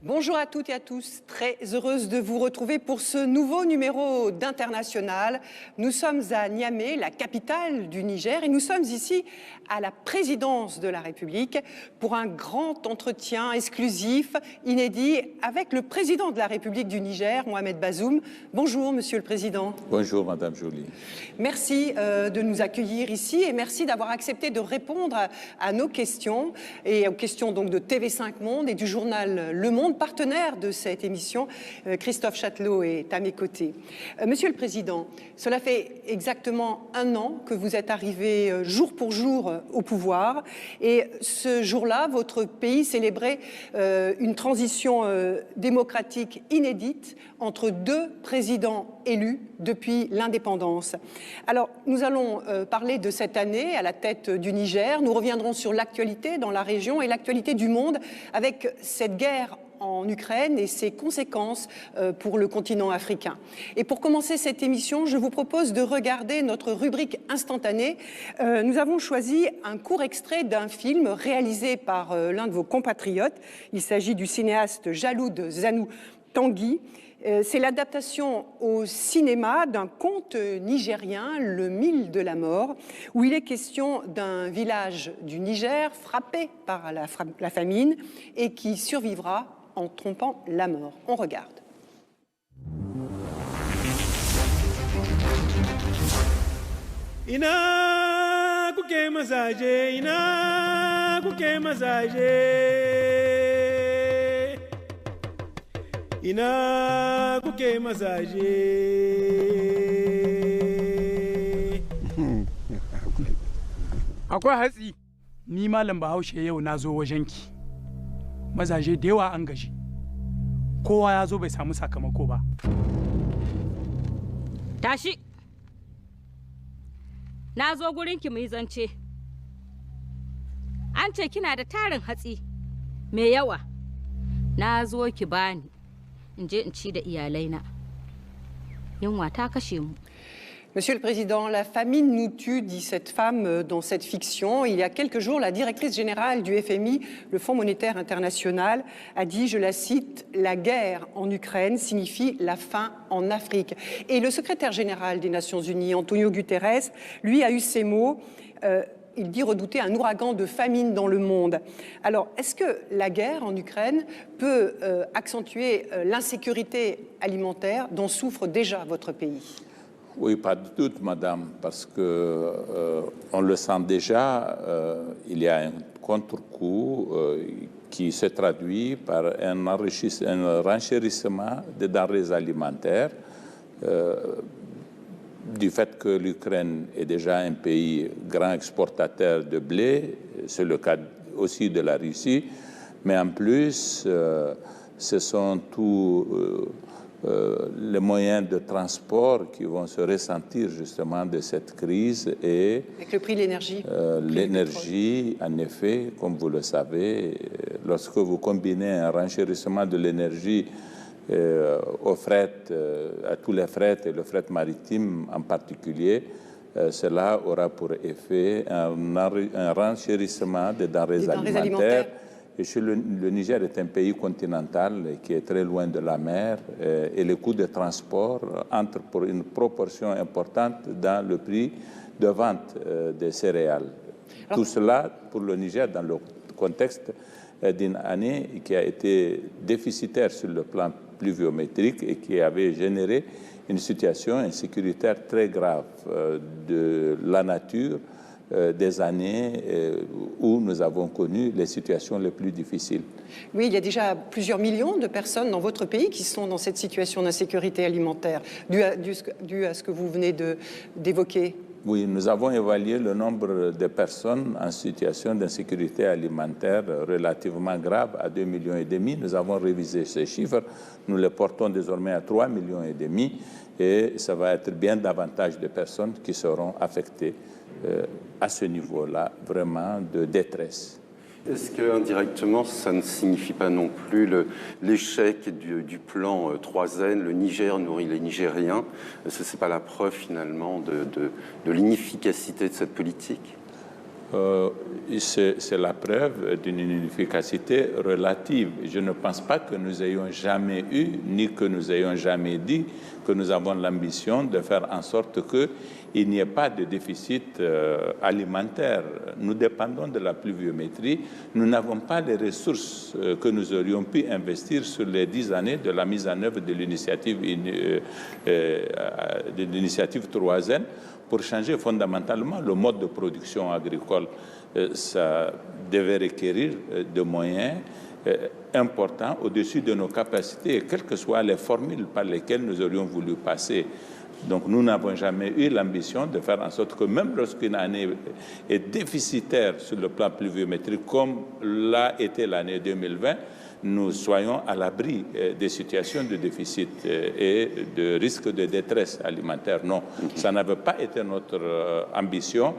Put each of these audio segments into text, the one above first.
Bonjour à toutes et à tous, très heureuse de vous retrouver pour ce nouveau numéro d'International. Nous sommes à Niamey, la capitale du Niger, et nous sommes ici à la présidence de la République pour un grand entretien exclusif, inédit, avec le président de la République du Niger, Mohamed Bazoum. Bonjour, Monsieur le Président. Bonjour, Madame Joly. Merci de nous accueillir ici et merci d'avoir accepté de répondre à nos questions et aux questions donc de TV5 Monde et du journal Le Monde, partenaire de cette émission. Christophe Chatelot est à mes côtés. Monsieur le Président, cela fait exactement 1 an que vous êtes arrivé jour pour jour au pouvoir et ce jour-là, votre pays célébrait une transition démocratique inédite entre 2 présidents élus depuis l'indépendance. Alors, nous allons parler de cette année à la tête du Niger. Nous reviendrons sur l'actualité dans la région et l'actualité du monde avec cette guerre en Ukraine et ses conséquences pour le continent africain. Et pour commencer cette émission, je vous propose de regarder notre rubrique instantanée. Nous avons choisi un court extrait d'un film réalisé par l'un de vos compatriotes. Il s'agit du cinéaste Jaloud Zanou Tanguy. C'est l'adaptation au cinéma d'un conte nigérien, Le Mille de la Mort, où il est question d'un village du Niger frappé par la famine et qui survivra en trompant la mort. On regarde. Ina kuke masaje, ina kuke masaje, ina kuke masaje. Akwai hatsi, ni malam Bahaushe yau na zo wajenki. Mazaje da yawa an gaji. Kowa ya zo bai samu sakamako ba. Tashi! Na zo gurinki mu yi zance. An ce kina da tarin hatsi mai yawa. Na zo ki bani in je in ci da iyalaina. Yunwa ta kashe mu. Monsieur le Président, la famine nous tue, dit cette femme dans cette fiction. Il y a quelques jours, la directrice générale du FMI, le Fonds monétaire international, a dit, je la cite, « La guerre en Ukraine signifie la faim en Afrique ». Et le secrétaire général des Nations Unies, Antonio Guterres, lui a eu ces mots. Il dit redouter un ouragan de famine dans le monde. Alors, est-ce que la guerre en Ukraine peut accentuer l'insécurité alimentaire dont souffre déjà votre pays ? Oui, pas du tout, Madame, parce que on le sent déjà, il y a un contre-coup qui se traduit par un renchérissement des denrées alimentaires, du fait que l'Ukraine est déjà un pays grand exportateur de blé, c'est le cas aussi de la Russie, mais en plus, ce sont tous les moyens de transport qui vont se ressentir justement de cette crise et avec le prix de l'énergie. L'énergie, en effet, comme vous le savez, lorsque vous combinez un renchérissement de l'énergie au fret, à tous les frets et le fret maritime en particulier, cela aura pour effet un renchérissement des denrées alimentaires. Et le Niger est un pays continental qui est très loin de la mer et les coûts de transport entrent pour une proportion importante dans le prix de vente des céréales. Alors, tout cela pour le Niger dans le contexte d'une année qui a été déficitaire sur le plan pluviométrique et qui avait généré une situation insécuritaire très grave de la nature des années où nous avons connu les situations les plus difficiles. Oui, il y a déjà plusieurs millions de personnes dans votre pays qui sont dans cette situation d'insécurité alimentaire, due à ce que vous venez d'évoquer. Oui, nous avons évalué le nombre de personnes en situation d'insécurité alimentaire relativement grave à 2,5 millions. Nous avons révisé ces chiffres. Nous les portons désormais à 3,5 millions et ça va être bien davantage de personnes qui seront affectées à ce niveau-là, vraiment de détresse. Est-ce qu'indirectement, ça ne signifie pas non plus l'échec du plan 3N, le Niger nourrit les Nigériens? Est-ce que ce n'est pas la preuve finalement de l'inefficacité de cette politique? C'est la preuve d'une inefficacité relative. Je ne pense pas que nous ayons jamais eu, ni que nous ayons jamais dit que nous avons l'ambition de faire en sorte qu'il n'y ait pas de déficit alimentaire. Nous dépendons de la pluviométrie. Nous n'avons pas les ressources que nous aurions pu investir sur les 10 années de la mise en œuvre de l'initiative 3N pour changer fondamentalement le mode de production agricole. Ça devait requérir de moyens importants au-dessus de nos capacités, quelles que soient les formules par lesquelles nous aurions voulu passer. Donc nous n'avons jamais eu l'ambition de faire en sorte que même lorsqu'une année est déficitaire sur le plan pluviométrique, comme l'a été l'année 2020, nous soyons à l'abri des situations de déficit et de risque de détresse alimentaire. Non, ça n'avait pas été notre ambition.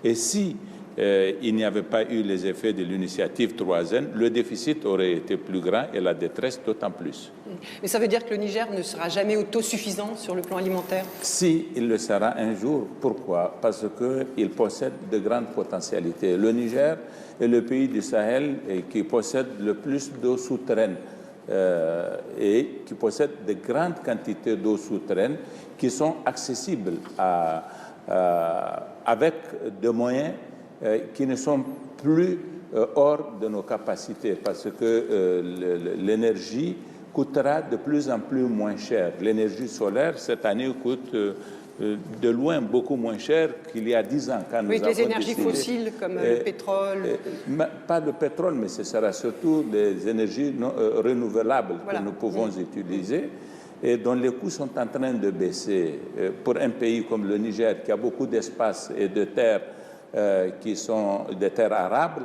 Et si il n'y avait pas eu les effets de l'initiative 3N, le déficit aurait été plus grand et la détresse d'autant plus. Mais ça veut dire que le Niger ne sera jamais autosuffisant sur le plan alimentaire? Si il le sera un jour. Pourquoi? Parce qu'il possède de grandes potentialités. Le Niger est le pays du Sahel qui possède le plus d'eau souterraine et qui possède de grandes quantités d'eau souterraine qui sont accessibles avec des moyens qui ne sont plus hors de nos capacités, parce que l'énergie coûtera de plus en plus moins cher. L'énergie solaire, cette année, coûte de loin beaucoup moins cher qu'il y a 10 ans. Quand oui, nous les avons énergies décidé, fossiles comme le pétrole. Pas le pétrole, mais ce sera surtout des énergies renouvelables voilà. que nous pouvons utiliser et dont les coûts sont en train de baisser. Pour un pays comme le Niger, qui a beaucoup d'espace et de terres qui sont des terres arables,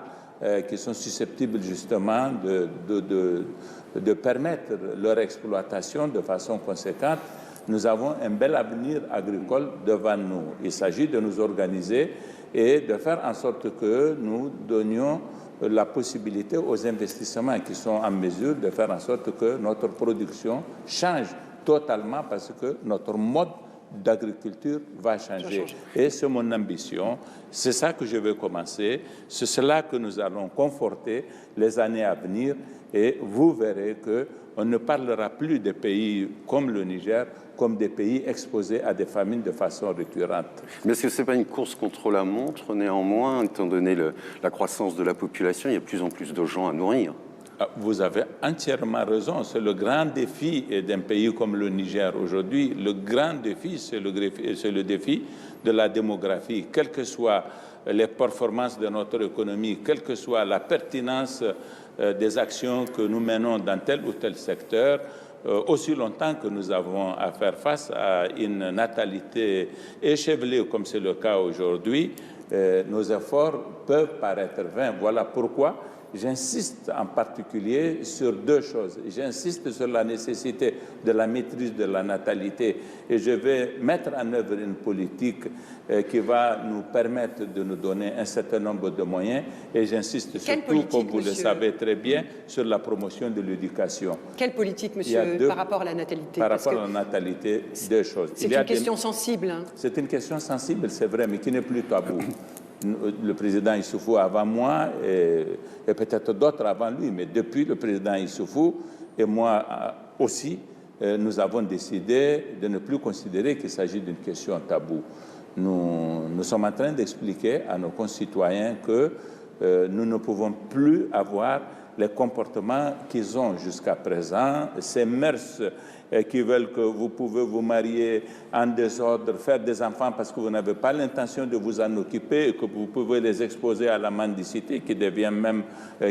qui sont susceptibles justement de permettre leur exploitation de façon conséquente, nous avons un bel avenir agricole devant nous. Il s'agit de nous organiser et de faire en sorte que nous donnions la possibilité aux investissements qui sont en mesure de faire en sorte que notre production change totalement, parce que notre mode d'agriculture va changer. Et c'est mon ambition. C'est ça que je veux commencer. C'est cela que nous allons conforter les années à venir. Et vous verrez qu'on ne parlera plus des pays comme le Niger comme des pays exposés à des famines de façon récurrente. Mais est-ce que ce n'est pas une course contre la montre, néanmoins, étant donné la croissance de la population, il y a de plus en plus de gens à nourrir? Vous avez entièrement raison. C'est le grand défi d'un pays comme le Niger aujourd'hui. Le grand défi, c'est le défi de la démographie. Quelles que soient les performances de notre économie, quelle que soit la pertinence des actions que nous menons dans tel ou tel secteur, aussi longtemps que nous avons à faire face à une natalité échevelée, comme c'est le cas aujourd'hui, nos efforts peuvent paraître vains. Voilà pourquoi j'insiste en particulier sur deux choses. J'insiste sur la nécessité de la maîtrise de la natalité et je vais mettre en œuvre une politique qui va nous permettre de nous donner un certain nombre de moyens et j'insiste surtout, comme vous le savez très bien, sur la promotion de l'éducation. Quelle politique, monsieur, par rapport à la natalité? Par rapport à la natalité, deux choses. C'est une question sensible. Hein. C'est une question sensible, c'est vrai, mais qui n'est plus tabou. Le président Issoufou avant moi et peut-être d'autres avant lui, mais depuis le président Issoufou et moi aussi, nous avons décidé de ne plus considérer qu'il s'agit d'une question taboue. Nous sommes en train d'expliquer à nos concitoyens que nous ne pouvons plus avoir les comportements qu'ils ont jusqu'à présent, ces mœurs qui veulent que vous pouvez vous marier en désordre, faire des enfants parce que vous n'avez pas l'intention de vous en occuper et que vous pouvez les exposer à la mendicité qui devient même,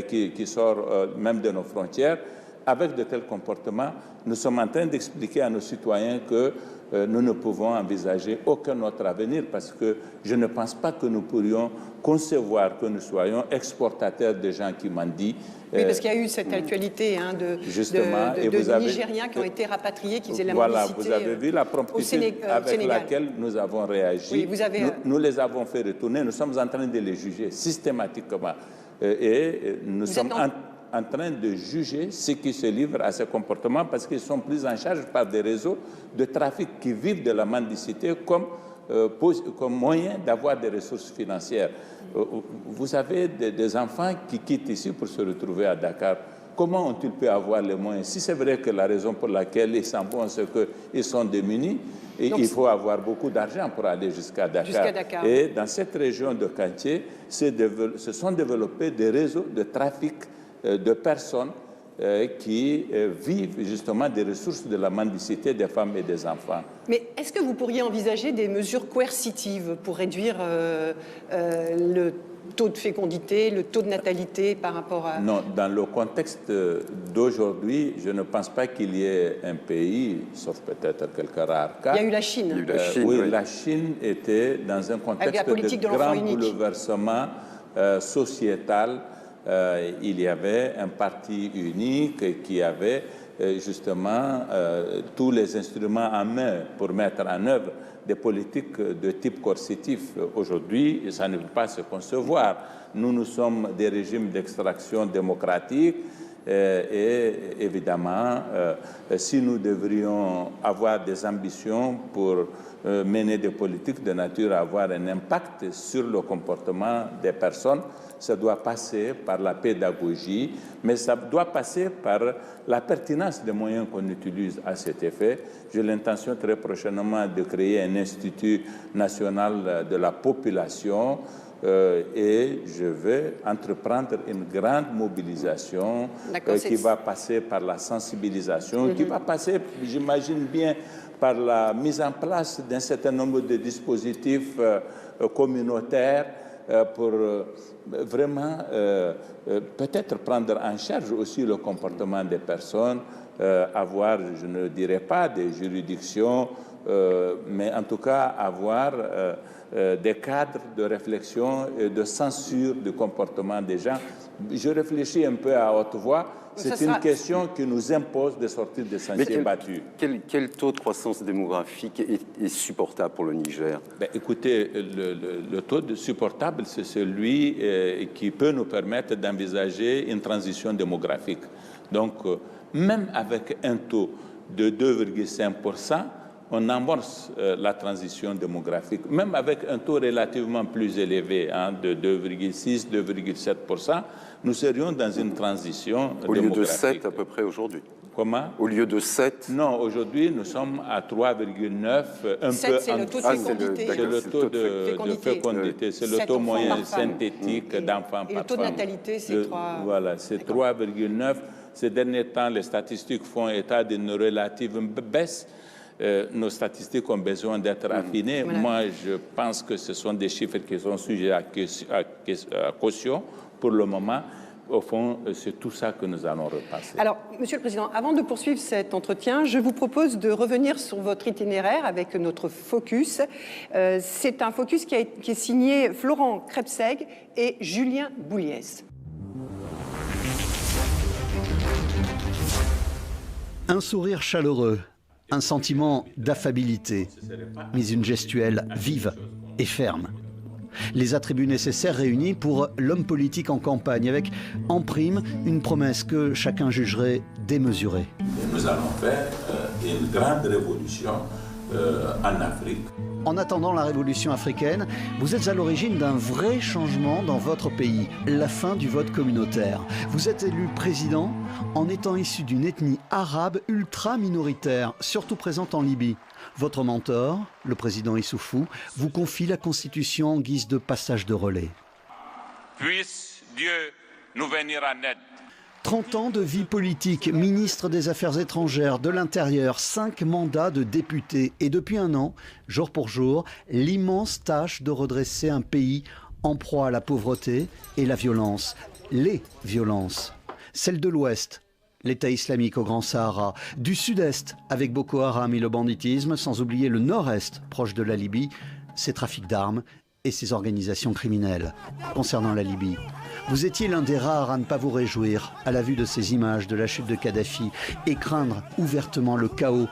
qui sort même de nos frontières. Avec de tels comportements, nous sommes en train d'expliquer à nos citoyens que nous ne pouvons envisager aucun autre avenir parce que je ne pense pas que nous pourrions concevoir que nous soyons exportateurs de gens qui mendient. Oui, parce qu'il y a eu cette actualité de Nigériens qui ont été rapatriés, qui faisaient la mendicité. Voilà, vous avez vu la promptitude avec laquelle nous avons réagi. Oui, nous les avons fait retourner, nous sommes en train de les juger systématiquement. Et nous sommes en train de juger ceux qui se livrent à ces comportements parce qu'ils sont pris en charge par des réseaux de trafic qui vivent de la mendicité comme comme moyen d'avoir des ressources financières. Vous avez des enfants qui quittent ici pour se retrouver à Dakar. Comment ont-ils pu avoir les moyens? Si c'est vrai que la raison pour laquelle ils s'en vont, c'est qu'ils sont démunis, et il faut avoir beaucoup d'argent pour aller jusqu'à Dakar. Et dans cette région de Kantié, se sont développés des réseaux de trafic de personnes qui vivent justement des ressources de la mendicité des femmes et des enfants. Mais est-ce que vous pourriez envisager des mesures coercitives pour réduire le taux de fécondité, le taux de natalité par rapport à... Non, dans le contexte d'aujourd'hui, je ne pense pas qu'il y ait un pays, sauf peut-être quelques rares cas. Il y a eu la Chine. Oui, la Chine était dans un contexte de grand bouleversement sociétal. Il y avait un parti unique qui avait justement tous les instruments en main pour mettre en œuvre des politiques de type coercitif. Aujourd'hui, ça ne peut pas se concevoir. Nous sommes des régimes d'extraction démocratique et évidemment, si nous devrions avoir des ambitions pour mener des politiques de nature à avoir un impact sur le comportement des personnes, ça doit passer par la pédagogie, mais ça doit passer par la pertinence des moyens qu'on utilise à cet effet. J'ai l'intention très prochainement de créer un institut national de la population et je vais entreprendre une grande mobilisation qui va passer par la sensibilisation, qui va passer, j'imagine bien, par la mise en place d'un certain nombre de dispositifs communautaires pour vraiment peut-être prendre en charge aussi le comportement des personnes, avoir, je ne dirais pas des juridictions, mais en tout cas avoir des cadres de réflexion et de censure du comportement des gens. Je réfléchis un peu à haute voix. C'est une question qui nous impose de sortir des sentiers battus. Quel taux de croissance démographique est supportable pour le Niger? Écoutez, le taux de supportable, c'est celui qui peut nous permettre d'envisager une transition démographique. Donc, même avec un taux de 2,5%, on amorce la transition démographique. Même avec un taux relativement plus élevé, de 2,6, 2,7%, nous serions dans une transition démographique. Au lieu de 7 à peu près aujourd'hui. Comment? Au lieu de 7? Non, aujourd'hui, nous sommes à 3,9, un 7, peu c'est le taux de fécondité. C'est le taux de fécondité, c'est le taux moyen synthétique d'enfants par femme. Et le taux de natalité, c'est 3. Voilà, c'est 3,9. Ces derniers temps, les statistiques font état d'une relative baisse. Nos statistiques ont besoin d'être affinées. Voilà. Moi, je pense que ce sont des chiffres qui sont sujets à caution pour le moment. Au fond, c'est tout ça que nous allons repasser. Alors, Monsieur le Président, avant de poursuivre cet entretien, je vous propose de revenir sur votre itinéraire avec notre focus. C'est un focus qui est signé Florent Krebseg et Julien Bouliès. Un sourire chaleureux, un sentiment d'affabilité, mais une gestuelle vive et ferme. Les attributs nécessaires réunis pour l'homme politique en campagne, avec en prime une promesse que chacun jugerait démesurée. Nous allons faire une grande révolution en Afrique. En attendant la révolution africaine, vous êtes à l'origine d'un vrai changement dans votre pays, la fin du vote communautaire. Vous êtes élu président en étant issu d'une ethnie arabe ultra-minoritaire, surtout présente en Libye. Votre mentor, le président Issoufou, vous confie la Constitution en guise de passage de relais. Puisse Dieu nous venir en aide. 30 ans de vie politique, ministre des Affaires étrangères, de l'Intérieur, 5 mandats de député et depuis un an, jour pour jour, l'immense tâche de redresser un pays en proie à la pauvreté et la violence. Les violences. Celle de l'Ouest, l'État islamique au Grand Sahara, du Sud-Est avec Boko Haram et le banditisme, sans oublier le Nord-Est proche de la Libye, ses trafics d'armes et ses organisations criminelles. Concernant la Libye, vous étiez l'un des rares à ne pas vous réjouir à la vue de ces images de la chute de Kadhafi et craindre ouvertement le chaos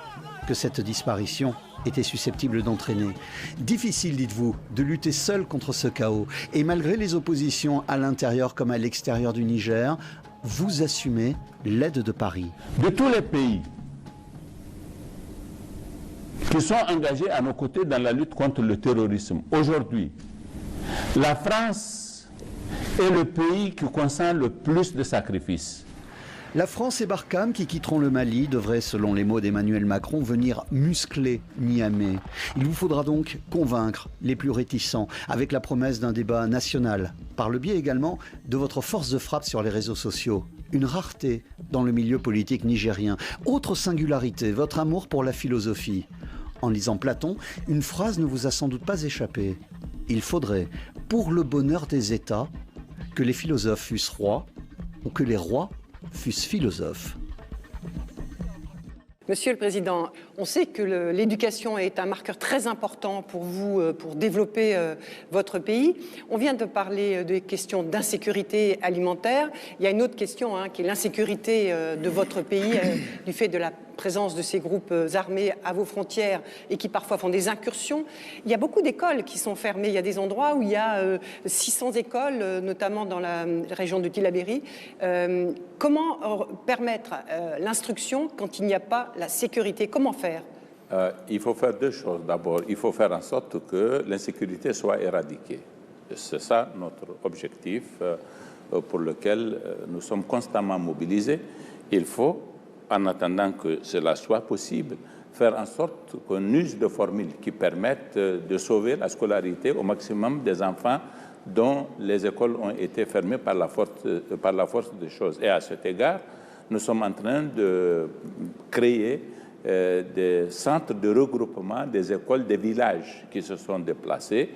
que cette disparition était susceptible d'entraîner. Difficile, dites-vous, de lutter seul contre ce chaos. Et malgré les oppositions à l'intérieur comme à l'extérieur du Niger, vous assumez l'aide de Paris. De tous les pays qui sont engagés à nos côtés dans la lutte contre le terrorisme. Aujourd'hui, la France est le pays qui consent le plus de sacrifices. La France et Barkhane, qui quitteront le Mali, devraient, selon les mots d'Emmanuel Macron, venir muscler Niamey. Il vous faudra donc convaincre les plus réticents, avec la promesse d'un débat national, par le biais également de votre force de frappe sur les réseaux sociaux. Une rareté dans le milieu politique nigérien. Autre singularité, votre amour pour la philosophie. En lisant Platon, une phrase ne vous a sans doute pas échappé. Il faudrait, pour le bonheur des États, que les philosophes fussent rois ou que les rois fussent philosophes. Monsieur le Président, on sait que l'éducation est un marqueur très important pour vous, pour développer votre pays. On vient de parler des questions d'insécurité alimentaire. Il y a une autre question qui est l'insécurité de votre pays du fait de la présence de ces groupes armés à vos frontières et qui parfois font des incursions. Il y a beaucoup d'écoles qui sont fermées. Il y a des endroits où il y a 600 écoles, notamment dans la région de Tillabéri. Comment permettre l'instruction quand il n'y a pas la sécurité? Comment faire? Il faut faire deux choses. D'abord, il faut faire en sorte que l'insécurité soit éradiquée. C'est ça notre objectif pour lequel nous sommes constamment mobilisés. Il faut, en attendant que cela soit possible, faire en sorte qu'on use de formules qui permettent de sauver la scolarité au maximum des enfants dont les écoles ont été fermées par la force des choses. Et à cet égard, nous sommes en train de créer des centres de regroupement des écoles des villages qui se sont déplacés.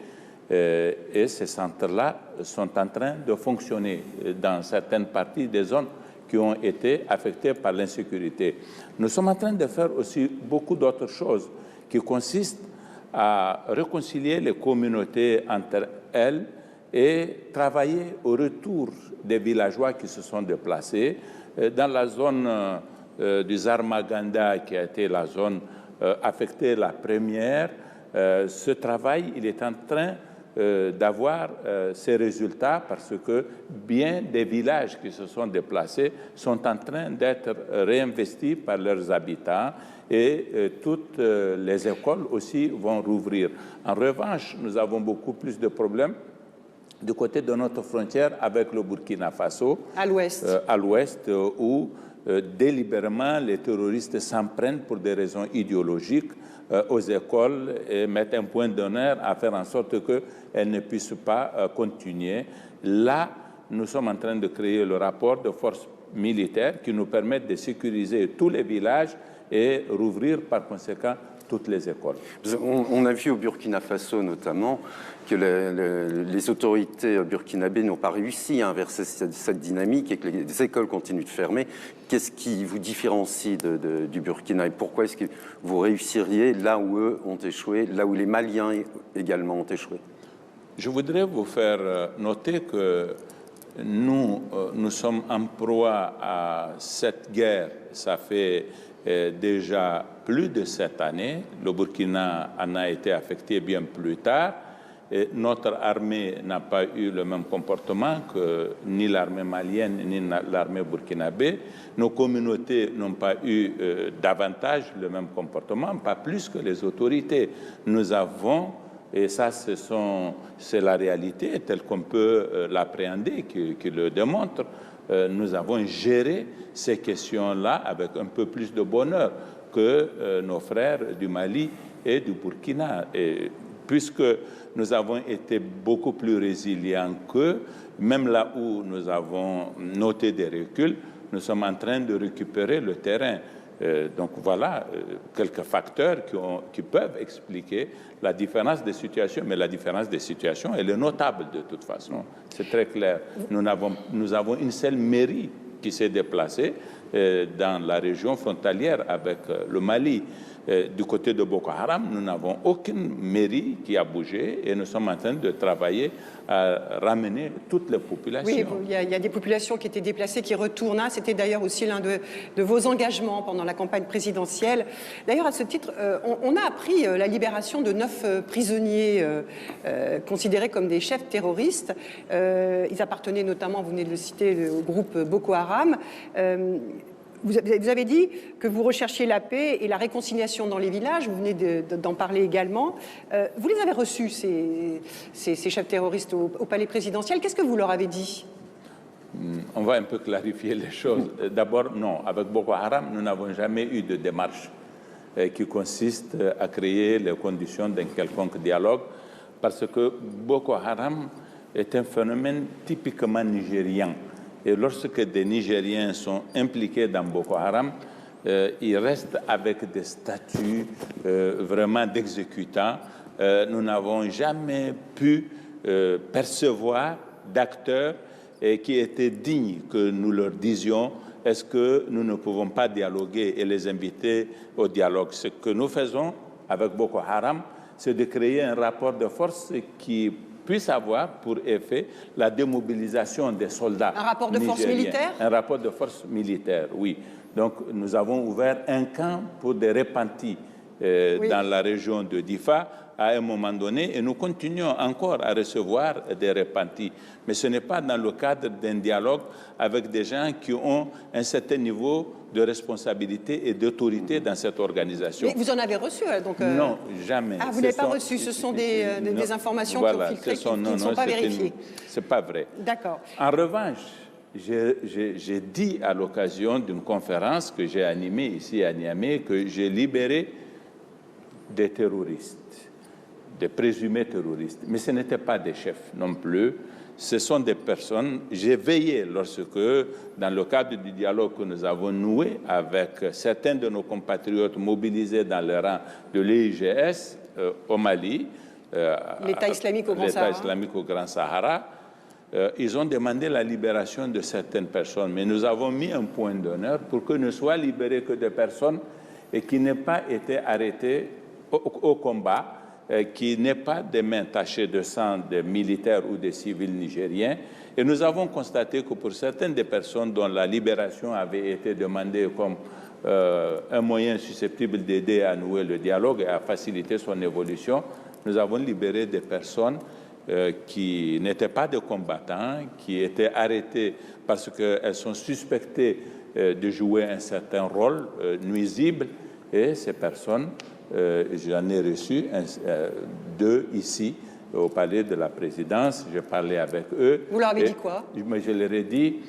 Et ces centres-là sont en train de fonctionner dans certaines parties des zones qui ont été affectées par l'insécurité. Nous sommes en train de faire aussi beaucoup d'autres choses qui consistent à réconcilier les communautés entre elles et travailler au retour des villageois qui se sont déplacés. Dans la zone du Zarmaganda, qui a été la zone affectée la première, ce travail il est en train d'avoir ces résultats parce que bien des villages qui se sont déplacés sont en train d'être réinvestis par leurs habitants et toutes les écoles aussi vont rouvrir. En revanche, nous avons beaucoup plus de problèmes du côté de notre frontière avec le Burkina Faso, à l'ouest, où délibérément les terroristes s'en prennent pour des raisons idéologiques aux écoles et mettent un point d'honneur à faire en sorte qu'elles ne puissent pas continuer. Là, nous sommes en train de créer le rapport de force militaire qui nous permet de sécuriser tous les villages et rouvrir par conséquent toutes les écoles. On a vu au Burkina Faso notamment que les autorités burkinabées n'ont pas réussi à inverser cette dynamique et que les écoles continuent de fermer. Qu'est-ce qui vous différencie du Burkina et pourquoi est-ce que vous réussiriez là où eux ont échoué, là où les Maliens également ont échoué? Je voudrais vous faire noter que nous sommes en proie à cette guerre. Ça fait déjà plus de 7 années. Le Burkina en a été affecté bien plus tard. Et notre armée n'a pas eu le même comportement que ni l'armée malienne ni l'armée burkinabé. Nos communautés n'ont pas eu davantage le même comportement, pas plus que les autorités. Nous avons, et ça c'est la réalité telle qu'on peut l'appréhender, qui le démontre, nous avons géré ces questions-là avec un peu plus de bonheur que nos frères du Mali et du Burkina. Et puisque nous avons été beaucoup plus résilients qu'eux, même là où nous avons noté des reculs, nous sommes en train de récupérer le terrain. Donc voilà quelques facteurs qui peuvent expliquer la différence des situations. Mais la différence des situations, elle est notable de toute façon. C'est très clair. Nous avons une seule mairie qui s'est déplacée dans la région frontalière avec le Mali. Du côté de Boko Haram, nous n'avons aucune mairie qui a bougé et nous sommes en train de travailler à ramener toutes les populations. Oui, il y a des populations qui étaient déplacées, qui retournent. C'était d'ailleurs aussi l'un de vos engagements pendant la campagne présidentielle. D'ailleurs, à ce titre, on a appris la libération de 9 prisonniers considérés comme des chefs terroristes. Ils appartenaient notamment, vous venez de le citer, au groupe Boko Haram. vous avez dit que vous recherchiez la paix et la réconciliation dans les villages, vous venez d'en parler également. Vous les avez reçus, ces chefs terroristes, au palais présidentiel. Qu'est-ce que vous leur avez dit? On va un peu clarifier les choses. D'abord, non, avec Boko Haram, nous n'avons jamais eu de démarche qui consiste à créer les conditions d'un quelconque dialogue, parce que Boko Haram est un phénomène typiquement nigérien. Et lorsque des Nigériens sont impliqués dans Boko Haram, ils restent avec des statuts vraiment d'exécutants. Nous n'avons jamais pu percevoir d'acteurs qui étaient dignes que nous leur disions est-ce que nous ne pouvons pas dialoguer et les inviter au dialogue. Ce que nous faisons avec Boko Haram, c'est de créer un rapport de force qui puisse avoir pour effet la démobilisation des soldats. Un rapport de force militaire? Un rapport de force militaire, oui. Donc nous avons ouvert un camp pour des repentis dans la région de Difa à un moment donné, et nous continuons encore à recevoir des repentis. Mais ce n'est pas dans le cadre d'un dialogue avec des gens qui ont un certain niveau de responsabilité et d'autorité dans cette organisation. Mais vous en avez reçu, donc Non, jamais. Ah, vous n'avez pas reçu, ce sont des informations qui ont filtré, qui ne sont pas vérifiées. C'est pas vrai. D'accord. En revanche, j'ai dit à l'occasion d'une conférence que j'ai animée ici à Niamey que j'ai libéré des terroristes, des présumés terroristes. Mais ce n'étaient pas des chefs non plus. Ce sont des personnes. J'ai veillé lorsque, dans le cadre du dialogue que nous avons noué avec certains de nos compatriotes mobilisés dans le rang de l'EIGS au Mali, l'État islamique au Grand Sahara, ils ont demandé la libération de certaines personnes. Mais nous avons mis un point d'honneur pour que ne soient libérées que des personnes et qui n'aient pas été arrêtées au combat, qui n'aient pas des mains tachées de sang des militaires ou des civils nigériens. Et nous avons constaté que pour certaines des personnes dont la libération avait été demandée comme un moyen susceptible d'aider à nouer le dialogue et à faciliter son évolution, nous avons libéré des personnes qui n'étaient pas des combattants, qui étaient arrêtées parce qu'elles sont suspectées de jouer un certain rôle nuisible. Et ces personnes, j'en ai reçu deux ici au palais de la présidence. J'ai parlé avec eux. Vous leur avez dit quoi? Je leur ai dit,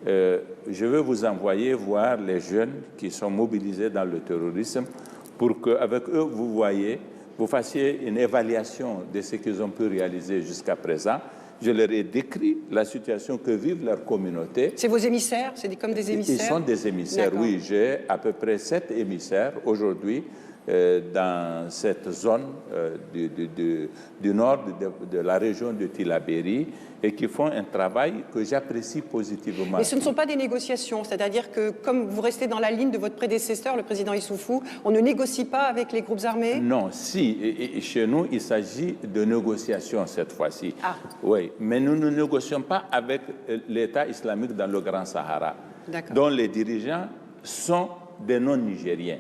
je veux vous envoyer voir les jeunes qui sont mobilisés dans le terrorisme pour qu'avec eux, vous fassiez une évaluation de ce qu'ils ont pu réaliser jusqu'à présent. Je leur ai décrit la situation que vivent leurs communautés. C'est vos émissaires? C'est comme des émissaires? Ils sont des émissaires, oui. J'ai à peu près 7 émissaires aujourd'hui dans cette zone du nord de la région de Tillabéri et qui font un travail que j'apprécie positivement. Mais ce ne sont pas des négociations, c'est-à-dire que comme vous restez dans la ligne de votre prédécesseur, le président Issoufou, on ne négocie pas avec les groupes armés? Non, si. Et chez nous, il s'agit de négociations cette fois-ci. Ah. Oui, mais nous ne négocions pas avec l'État islamique dans le Grand Sahara, dont les dirigeants sont des non-nigériens.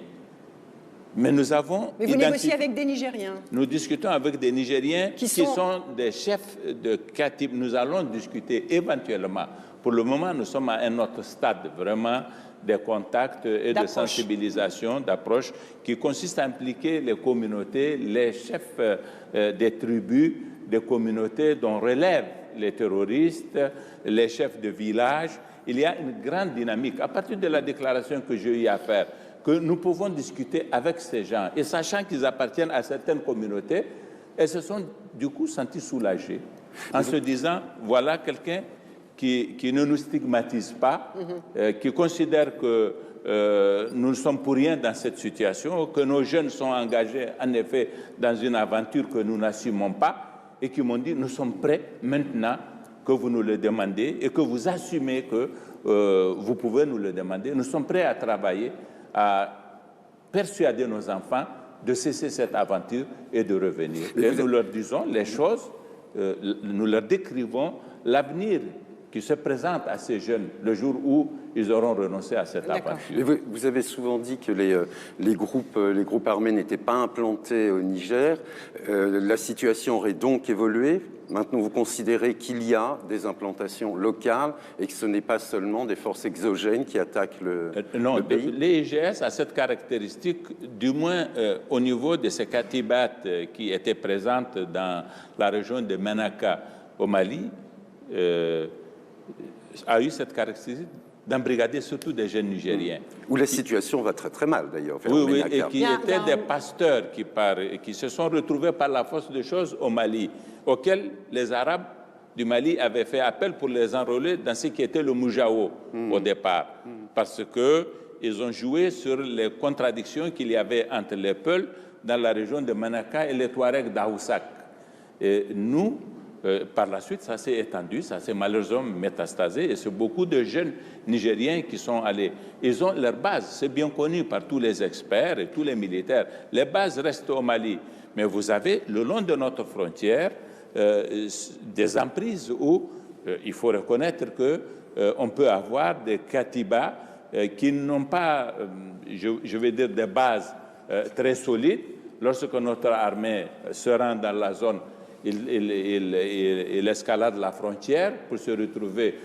Mais nous avons... Mais vous négociez avec des Nigériens? Nous discutons avec des Nigériens qui sont des chefs de Katib. Nous allons discuter éventuellement. Pour le moment, nous sommes à un autre stade, vraiment, des contacts et de sensibilisation, d'approche, qui consiste à impliquer les communautés, les chefs des tribus, des communautés dont relèvent les terroristes, les chefs de village. Il y a une grande dynamique. À partir de la déclaration que j'ai eu à faire, que nous pouvons discuter avec ces gens, et sachant qu'ils appartiennent à certaines communautés, elles se sont du coup senties soulagées, en se disant, voilà quelqu'un qui ne nous stigmatise pas, qui considère que nous ne sommes pour rien dans cette situation, que nos jeunes sont engagés en effet dans une aventure que nous n'assumons pas, et qui m'ont dit, nous sommes prêts maintenant que vous nous le demandez et que vous assumez que vous pouvez nous le demander. Nous sommes prêts à travailler, à persuader nos enfants de cesser cette aventure et de revenir. Et nous leur disons les choses, nous leur décrivons l'avenir qui se présentent à ces jeunes le jour où ils auront renoncé à cette aventure. Et vous avez souvent dit que les groupes armés n'étaient pas implantés au Niger. La situation aurait donc évolué. Maintenant, vous considérez qu'il y a des implantations locales et que ce n'est pas seulement des forces exogènes qui attaquent le pays? L'IGS a cette caractéristique, du moins au niveau de ces katibat qui étaient présentes dans la région de Menaka au Mali, a eu cette caractéristique d'embrigader surtout des jeunes Nigériens. Où la situation va très très mal d'ailleurs. Oui, et qui étaient des pasteurs qui se sont retrouvés par la force des choses au Mali, auxquels les Arabes du Mali avaient fait appel pour les enrôler dans ce qui était le Moujao au départ, parce qu'ils ont joué sur les contradictions qu'il y avait entre les peuples dans la région de Manaka et les Touaregs d'Aoussak. Et nous, par la suite, ça s'est étendu, ça s'est malheureusement métastasé, et c'est beaucoup de jeunes Nigériens qui sont allés. Ils ont leur base, c'est bien connu par tous les experts et tous les militaires. Les bases restent au Mali, mais vous avez, le long de notre frontière, des emprises où il faut reconnaître qu'on peut avoir des katibas qui n'ont pas, je vais dire, des bases très solides. Lorsque notre armée se rend dans la zone, il escalade la frontière pour se retrouver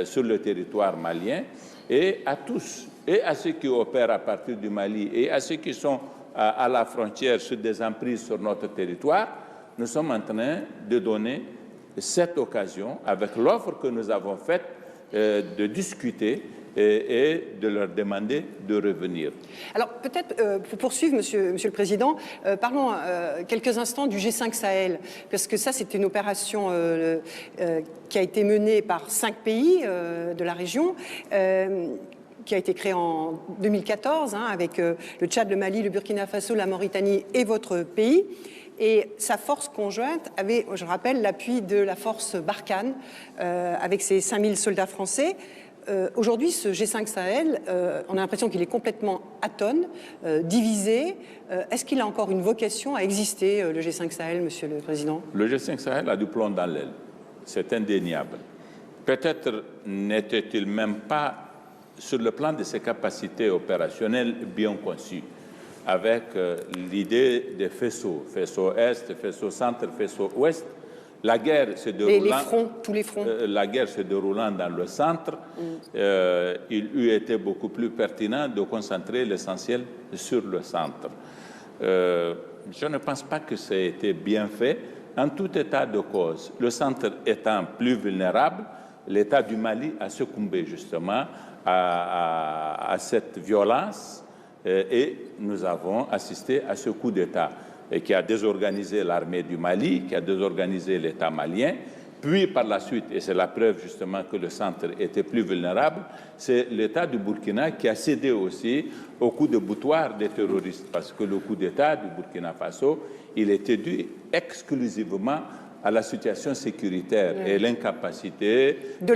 sur le territoire malien. Et à tous, et à ceux qui opèrent à partir du Mali, et à ceux qui sont à la frontière sur des emprises sur notre territoire, nous sommes en train de donner cette occasion, avec l'offre que nous avons faite, de discuter et de leur demander de revenir. Alors peut-être, pour poursuivre, Monsieur le Président, parlons quelques instants du G5 Sahel, parce que ça, c'est une opération qui a été menée par 5 pays de la région, qui a été créée en 2014, avec le Tchad, le Mali, le Burkina Faso, la Mauritanie et votre pays. Et sa force conjointe avait, je rappelle, l'appui de la force Barkhane, avec ses 5000 soldats français. Aujourd'hui, ce G5 Sahel, on a l'impression qu'il est complètement atone, divisé. Est-ce qu'il a encore une vocation à exister, le G5 Sahel, Monsieur le Président? Le G5 Sahel a du plomb dans l'aile, c'est indéniable. Peut-être n'était-il même pas, sur le plan de ses capacités opérationnelles, bien conçu, avec l'idée des faisceaux, faisceau Est, faisceau Centre, faisceau Ouest. La guerre se déroulant, les fronts, tous les fronts. La guerre se déroulant dans le centre, il eût été beaucoup plus pertinent de concentrer l'essentiel sur le centre. Je ne pense pas que ça ait été bien fait. En tout état de cause, le centre étant plus vulnérable, l'État du Mali a succombé justement à cette violence et nous avons assisté à ce coup d'État qui a désorganisé l'armée du Mali, qui a désorganisé l'État malien. Puis, par la suite, et c'est la preuve justement que le centre était plus vulnérable, c'est l'État du Burkina qui a cédé aussi au coup de boutoir des terroristes, parce que le coup d'État du Burkina Faso, il était dû exclusivement à la situation sécuritaire et l'incapacité de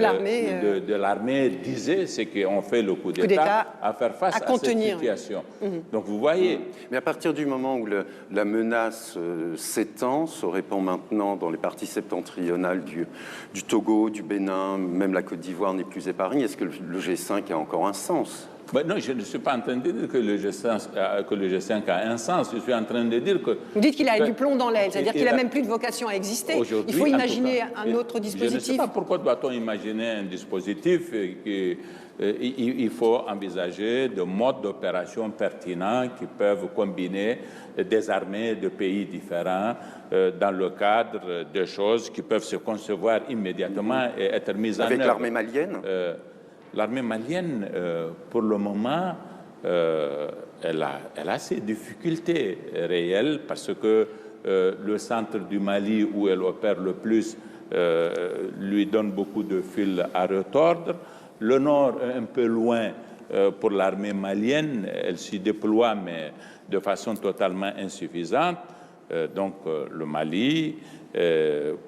l'armée disait c'est qu'on fait le coup d'État à faire face à cette situation. Donc vous voyez. Mais à partir du moment où la menace s'étend, se répand maintenant dans les parties septentrionales du Togo, du Bénin, même la Côte d'Ivoire n'est plus épargnée, est-ce que le G5 a encore un sens? Non, je ne suis pas en train de dire que le G5 a un sens. Je suis en train de dire que... Vous dites qu'il a du plomb dans l'aile, c'est-à-dire qu'il n'a même plus de vocation à exister. Il faut imaginer un autre dispositif. Je ne sais pas pourquoi doit-on imaginer un dispositif. Il faut envisager de modes d'opération pertinents qui peuvent combiner des armées de pays différents dans le cadre de choses qui peuvent se concevoir immédiatement et être mises en œuvre. Avec l'armée malienne L'armée malienne, pour le moment, elle a ses difficultés réelles parce que le centre du Mali, où elle opère le plus, lui donne beaucoup de fil à retordre. Le nord est un peu loin pour l'armée malienne, elle s'y déploie, mais de façon totalement insuffisante. Donc le Mali,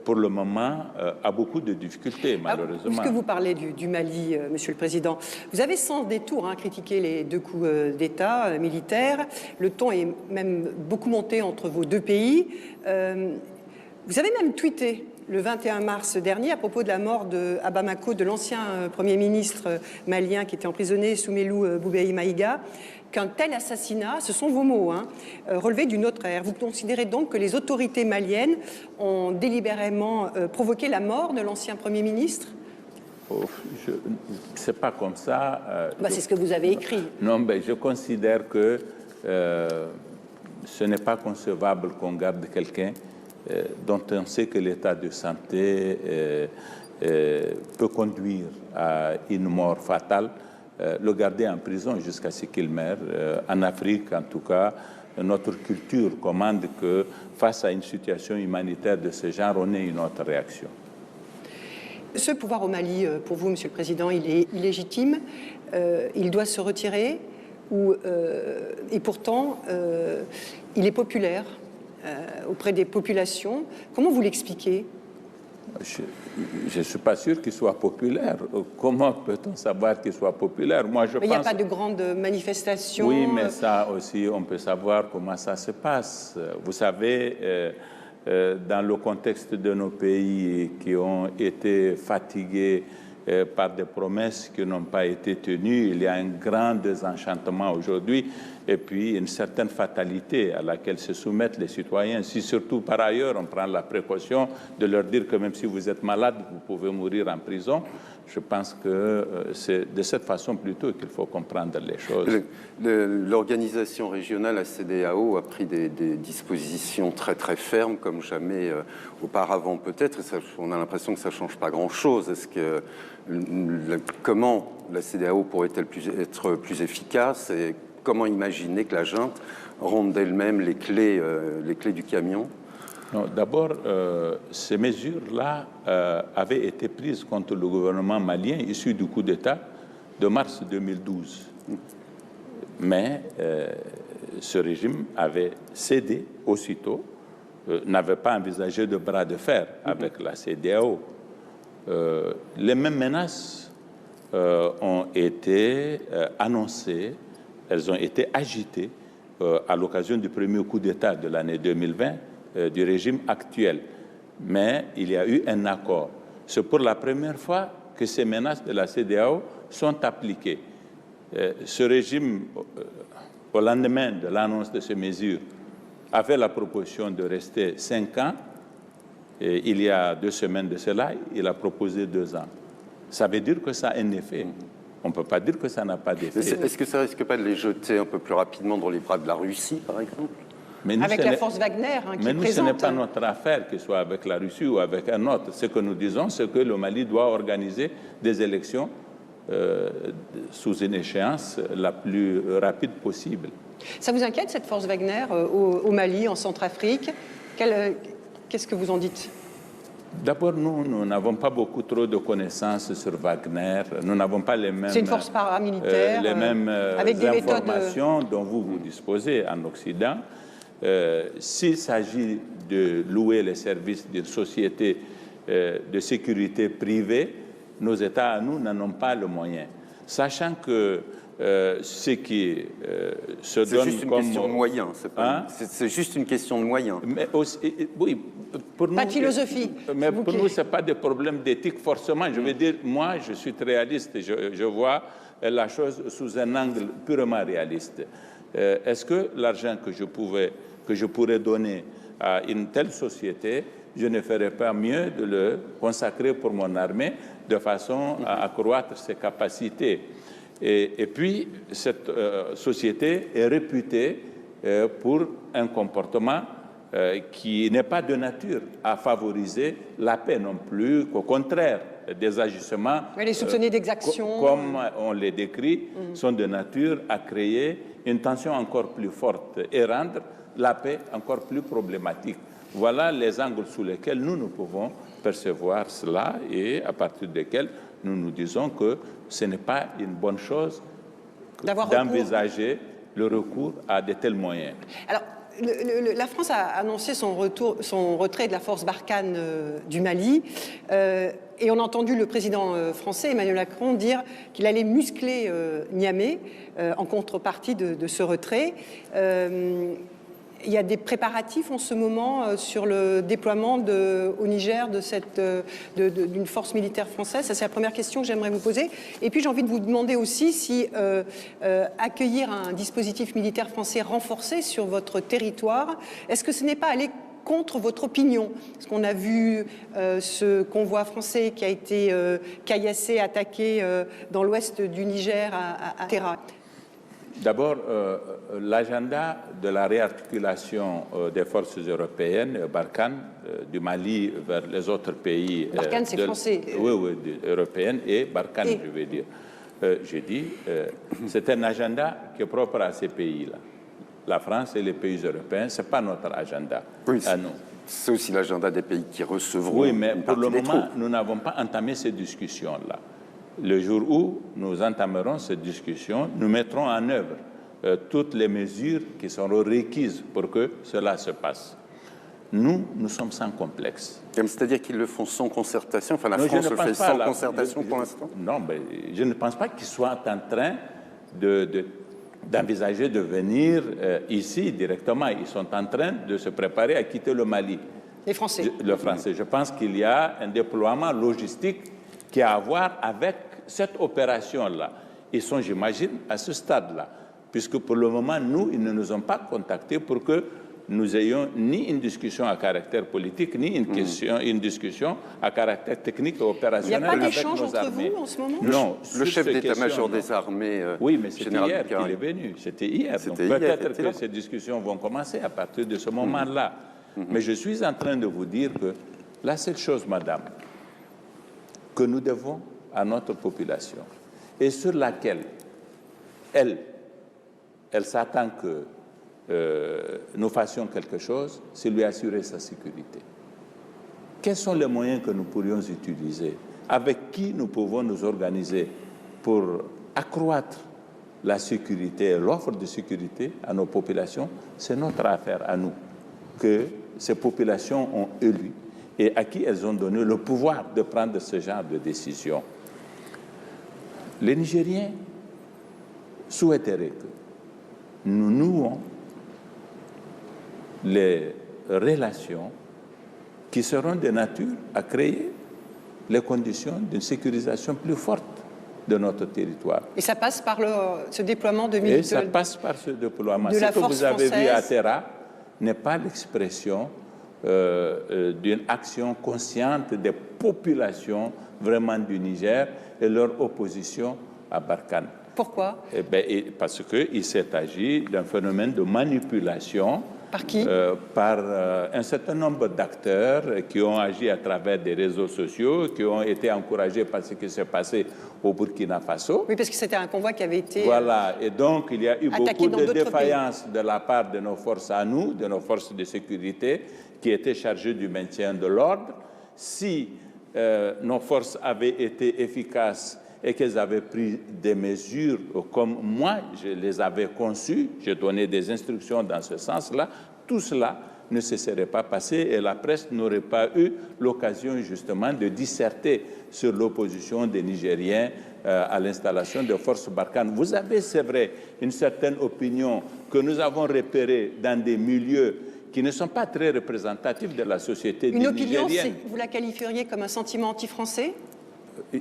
pour le moment, a beaucoup de difficultés, malheureusement. Puisque vous parlez du Mali, Monsieur le Président, vous avez sans détour critiqué les 2 coups d'État militaires. Le ton est même beaucoup monté entre vos 2 pays. Vous avez même tweeté le 21 mars dernier à propos de la mort à Bamako de l'ancien Premier ministre malien qui était emprisonné, Soumeilou Boubèye Maïga, qu'un tel assassinat, ce sont vos mots, relevait d'une autre ère. Vous considérez donc que les autorités maliennes ont délibérément provoqué la mort de l'ancien Premier ministre ? C'est pas comme ça. C'est ce que vous avez écrit. Non, mais je considère que ce n'est pas concevable qu'on garde quelqu'un dont on sait que l'état de santé peut conduire à une mort fatale, le garder en prison jusqu'à ce qu'il meure. En Afrique, en tout cas, notre culture commande que face à une situation humanitaire de ce genre, on ait une autre réaction. Ce pouvoir au Mali, pour vous, Monsieur le Président, il est illégitime, il doit se retirer, et pourtant, il est populaire auprès des populations. Comment vous l'expliquez ? Je ne suis pas sûr qu'il soit populaire. Comment peut-on savoir qu'il soit populaire ? Moi, je pense... Il n'y a pas de grandes manifestations. Oui, mais ça aussi, on peut savoir comment ça se passe. Vous savez, dans le contexte de nos pays qui ont été fatigués par des promesses qui n'ont pas été tenues, il y a un grand désenchantement aujourd'hui et puis une certaine fatalité à laquelle se soumettent les citoyens. Si surtout par ailleurs on prend la précaution de leur dire que même si vous êtes malade, vous pouvez mourir en prison, je pense que c'est de cette façon plutôt qu'il faut comprendre les choses. L'organisation régionale, la CEDEAO, a pris des dispositions très très fermes, comme jamais auparavant peut-être. On a l'impression que ça ne change pas grand-chose. Est-ce que comment la CEDEAO pourrait-elle être plus efficace et comment imaginer que la junte rende d'elle-même les clés du camion ? D'abord, ces mesures-là avaient été prises contre le gouvernement malien issu du coup d'État de mars 2012. Mais ce régime avait cédé aussitôt, n'avait pas envisagé de bras de fer avec la CEDEAO. Les mêmes menaces ont été annoncées, elles ont été agitées à l'occasion du premier coup d'État de l'année 2020 du régime actuel. Mais il y a eu un accord. C'est pour la première fois que ces menaces de la CEDEAO sont appliquées. Ce régime, au lendemain de l'annonce de ces mesures, avait la proposition de rester 5 ans. Et il y a 2 semaines de cela, il a proposé 2 ans. Ça veut dire que ça a un effet. On ne peut pas dire que ça n'a pas d'effet. Est-ce que ça ne risque pas de les jeter un peu plus rapidement dans les bras de la Russie, par exemple ? Mais nous, avec la force Wagner qui mais est nous, présente. ce n'est pas notre affaire que ce soit avec la Russie ou avec un autre. Ce que nous disons, c'est que le Mali doit organiser des élections sous une échéance la plus rapide possible. Ça vous inquiète, cette force Wagner au Mali, en Centrafrique ? Qu'est-ce que vous en dites ? D'abord, nous n'avons pas beaucoup trop de connaissances sur Wagner. Nous n'avons pas les mêmes... C'est une force paramilitaire les mêmes avec des informations dont vous disposez en Occident. S'il s'agit de louer les services d'une société de sécurité privée, nos États à nous n'en ont pas le moyen. Sachant que ce qui se donne comme... C'est juste une question de moyens. C'est juste une question de moyens. Mais aussi, oui, pour pas nous, de philosophie. Mais pour nous, ce n'est pas des problèmes d'éthique forcément. Je veux dire, moi, je suis très réaliste. Je vois la chose sous un angle purement réaliste. Est-ce que l'argent que je pourrais donner à une telle société, je ne ferais pas mieux de le consacrer pour mon armée de façon à accroître ses capacités? Et puis, cette société est réputée pour un comportement qui n'est pas de nature à favoriser la paix non plus, qu'au contraire, des agissements... Elle est soupçonnée d'exaction. Comme on les décrit, sont de nature à créer une tension encore plus forte et rendre la paix encore plus problématique. Voilà les angles sous lesquels nous pouvons percevoir cela et à partir desquels nous nous disons que ce n'est pas une bonne chose d'envisager le recours à de tels moyens. Alors, la France a annoncé son retrait de la force Barkhane du Mali et on a entendu le président français Emmanuel Macron dire qu'il allait muscler Niamey en contrepartie de ce retrait. Il y a des préparatifs en ce moment sur le déploiement au Niger d'une force militaire française. Ça, c'est la première question que j'aimerais vous poser. Et puis, j'ai envie de vous demander aussi si accueillir un dispositif militaire français renforcé sur votre territoire, est-ce que ce n'est pas aller contre votre opinion? Parce qu'on a vu ce convoi français qui a été caillassé, attaqué dans l'ouest du Niger à Terra. D'abord, l'agenda de la réarticulation des forces européennes, Barkhane, du Mali vers les autres pays... Barkhane, c'est français. Oui, européennes et Barkhane, je veux dire. J'ai dit, c'est un agenda qui est propre à ces pays-là. La France et les pays européens, ce n'est pas notre agenda à nous. C'est aussi l'agenda des pays qui recevront. Oui, mais pour le moment, nous n'avons pas entamé ces discussions-là. Le jour où nous entamerons cette discussion, nous mettrons en œuvre toutes les mesures qui seront requises pour que cela se passe. Nous sommes sans complexe. C'est-à-dire qu'ils le font sans concertation? Enfin, la France le fait sans concertation pour l'instant? Non, mais je ne pense pas qu'ils soient en train d'envisager de venir ici directement. Ils sont en train de se préparer à quitter le Mali. Les Français? Le Français. Je pense qu'il y a un déploiement logistique qui a à voir avec cette opération-là. Ils sont, j'imagine, à ce stade-là, puisque pour le moment, ils ne nous ont pas contactés pour que nous ayons ni une discussion à caractère politique, ni une discussion à caractère technique et opérationnel. Il n'y a pas avec d'échange nos entre armées. vous en ce moment? Non. Le chef d'état-major des armées, oui, mais c'était hier qu'il est venu. C'était hier. Peut-être que ces discussions vont commencer à partir de ce moment-là. Mais je suis en train de vous dire que la seule chose, madame, que nous devons à notre population et sur laquelle elle s'attend que nous fassions quelque chose, c'est lui assurer sa sécurité. Quels sont les moyens que nous pourrions utiliser? Avec qui nous pouvons nous organiser pour accroître la sécurité et l'offre de sécurité à nos populations? C'est notre affaire à nous, que ces populations ont élu et à qui elles ont donné le pouvoir de prendre ce genre de décision. Les Nigériens souhaiteraient que nous nouons les relations qui seront de nature à créer les conditions d'une sécurisation plus forte de notre territoire. Et ça passe par ce déploiement de militaires. Et ça passe par ce déploiement. Ce que vous avez vu à Terra n'est pas l'expression d'une action consciente des populations vraiment du Niger et leur opposition à Barkhane. Pourquoi? Parce qu'il s'est agi d'un phénomène de manipulation. Par qui? Par un certain nombre d'acteurs qui ont agi à travers des réseaux sociaux, qui ont été encouragés par ce qui s'est passé au Burkina Faso. Oui, parce que c'était un convoi qui avait été Voilà, et donc il y a eu beaucoup de défaillances de la part de nos forces à nous, de nos forces de sécurité, qui étaient chargées du maintien de l'ordre. Si nos forces avaient été efficaces et qu'elles avaient pris des mesures comme moi, je les avais conçues, j'ai donné des instructions dans ce sens-là, tout cela ne se serait pas passé et la presse n'aurait pas eu l'occasion justement de disserter sur l'opposition des Nigériens à l'installation de forces Barkhane. Vous avez, c'est vrai, une certaine opinion que nous avons repérée dans des milieux qui ne sont pas très représentatifs de la société nigérienne. Une opinion, vous la qualifieriez comme un sentiment anti-français?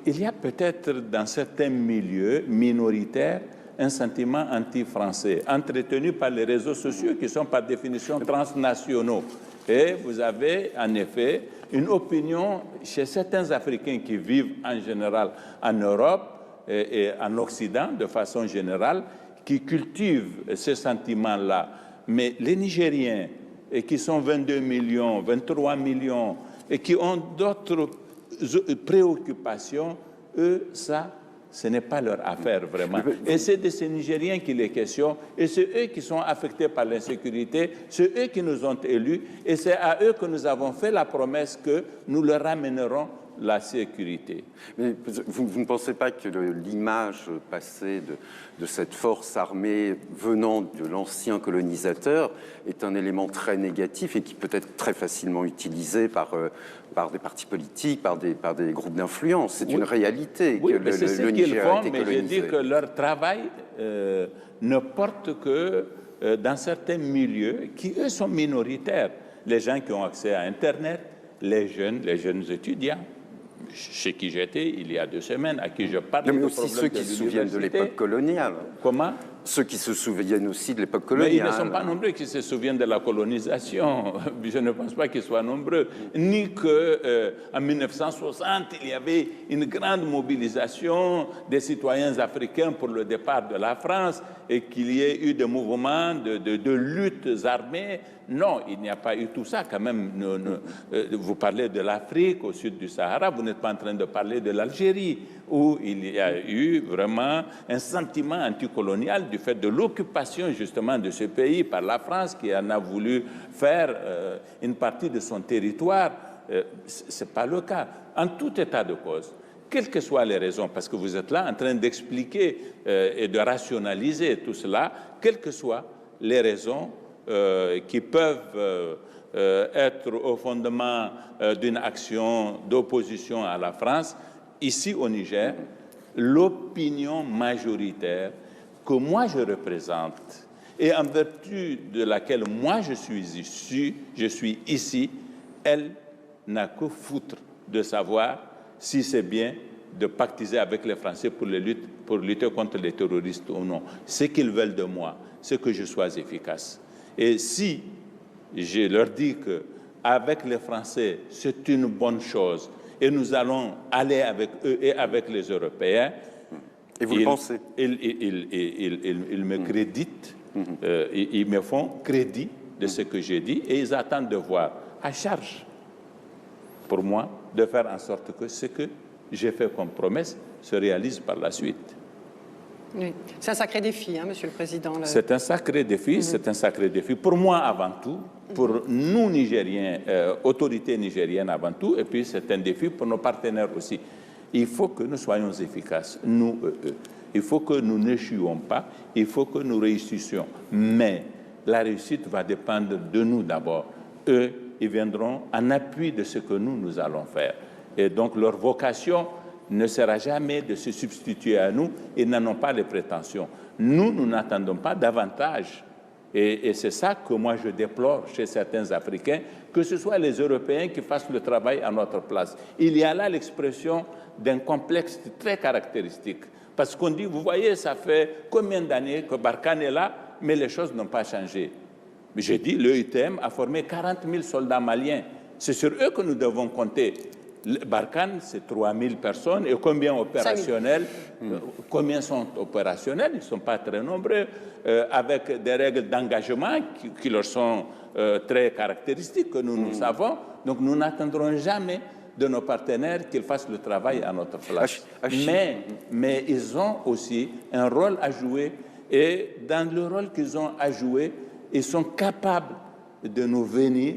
Il y a peut-être dans certains milieux minoritaires un sentiment anti-français, entretenu par les réseaux sociaux qui sont par définition transnationaux. Et vous avez en effet une opinion chez certains Africains qui vivent en général en Europe et en Occident de façon générale, qui cultivent ce sentiment-là. Mais les Nigériens, et qui sont 22 millions, 23 millions, et qui ont d'autres préoccupations, eux, ça, ce n'est pas leur affaire vraiment. Et c'est de ces Nigériens qu'il est question, et c'est eux qui sont affectés par l'insécurité, c'est eux qui nous ont élus, et c'est à eux que nous avons fait la promesse que nous leur ramènerons la sécurité. Mais vous ne pensez pas que l'image passée de cette force armée venant de l'ancien colonisateur est un élément très négatif et qui peut être très facilement utilisé par des partis politiques, par des groupes d'influence? C'est une réalité. Oui, que c'est ce qu'ils font, mais je dis que leur travail ne porte que dans certains milieux qui, eux, sont minoritaires. Les gens qui ont accès à Internet, les jeunes étudiants, chez qui j'étais il y a 2 semaines, à qui je parlais. Mais aussi ceux qui se souviennent de l'époque coloniale. Comment? Ceux qui se souviennent aussi de l'époque Mais coloniale. ils ne sont pas nombreux qui se souviennent de la colonisation. Je ne pense pas qu'ils soient nombreux. Ni qu'en 1960, il y avait une grande mobilisation des citoyens africains pour le départ de la France et qu'il y ait eu des mouvements de luttes armées. Non, il n'y a pas eu tout ça quand même. Vous parlez de l'Afrique au sud du Sahara, vous n'êtes pas en train de parler de l'Algérie, où il y a eu vraiment un sentiment anticolonial du fait de l'occupation justement de ce pays par la France qui en a voulu faire une partie de son territoire. Ce n'est pas le cas. En tout état de cause, quelles que soient les raisons, parce que vous êtes là en train d'expliquer et de rationaliser tout cela, quelles que soient les raisons qui peuvent être au fondement d'une action d'opposition à la France, ici au Niger, l'opinion majoritaire que moi je représente et en vertu de laquelle moi je suis ici, elle n'a que foutre de savoir si c'est bien de pactiser avec les Français pour lutter contre les terroristes ou non. Ce qu'ils veulent de moi, c'est que je sois efficace. Et si je leur dis qu'avec les Français, c'est une bonne chose, et nous allons aller avec eux et avec les Européens. Et vous le pensez? Ils me créditent, ils me font crédit de ce que j'ai dit, et ils attendent de voir à charge pour moi de faire en sorte que ce que j'ai fait comme promesse se réalise par la suite. Oui. C'est un sacré défi, hein, Monsieur le Président. C'est un sacré défi, c'est un sacré défi. Pour moi avant tout, pour nous Nigériens, autorités nigériennes avant tout, et puis c'est un défi pour nos partenaires aussi. Il faut que nous soyons efficaces, nous, eux. Il faut que nous n'échouions pas, il faut que nous réussissions. Mais la réussite va dépendre de nous d'abord. Eux, ils viendront en appui de ce que nous allons faire. Et donc leur vocation ne sera jamais de se substituer à nous, et n'en ont pas les prétentions. Nous n'attendons pas davantage. Et c'est ça que moi je déplore chez certains Africains, que ce soit les Européens qui fassent le travail à notre place. Il y a là l'expression d'un complexe très caractéristique. Parce qu'on dit, vous voyez, ça fait combien d'années que Barkhane est là, mais les choses n'ont pas changé. J'ai dit, l'EUTM a formé 40 000 soldats maliens. C'est sur eux que nous devons compter. Barkhane, c'est 3 000 personnes. Et combien opérationnels? Combien sont opérationnels? Ils ne sont pas très nombreux, avec des règles d'engagement qui leur sont très caractéristiques, que nous savons. Donc nous n'attendrons jamais de nos partenaires qu'ils fassent le travail à notre place. Mais ils ont aussi un rôle à jouer. Et dans le rôle qu'ils ont à jouer, ils sont capables de nous venir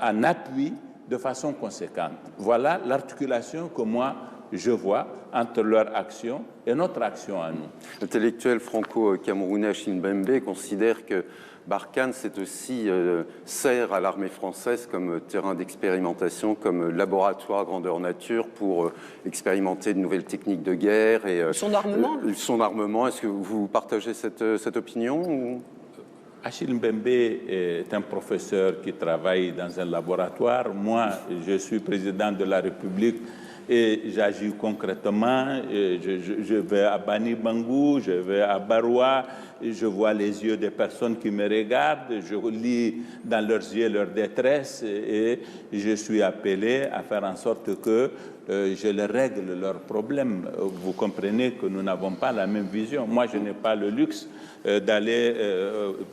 en appui de façon conséquente. Voilà l'articulation que moi, je vois entre leur action et notre action à nous. L'intellectuel franco-camerounais Achille Mbembe considère que Barkhane, c'est aussi sert à l'armée française comme terrain d'expérimentation, comme laboratoire grandeur nature pour expérimenter de nouvelles techniques de guerre. Et, son armement. Son armement, est-ce que vous partagez cette opinion ou... Achille Mbembe est un professeur qui travaille dans un laboratoire. Moi, je suis président de la République et j'agis concrètement. Je vais à Bani Bangou, je vais à Baroua, je vois les yeux des personnes qui me regardent, je lis dans leurs yeux leur détresse et je suis appelé à faire en sorte que je les règle leurs problèmes. Vous comprenez que nous n'avons pas la même vision. Moi, je n'ai pas le luxe d'aller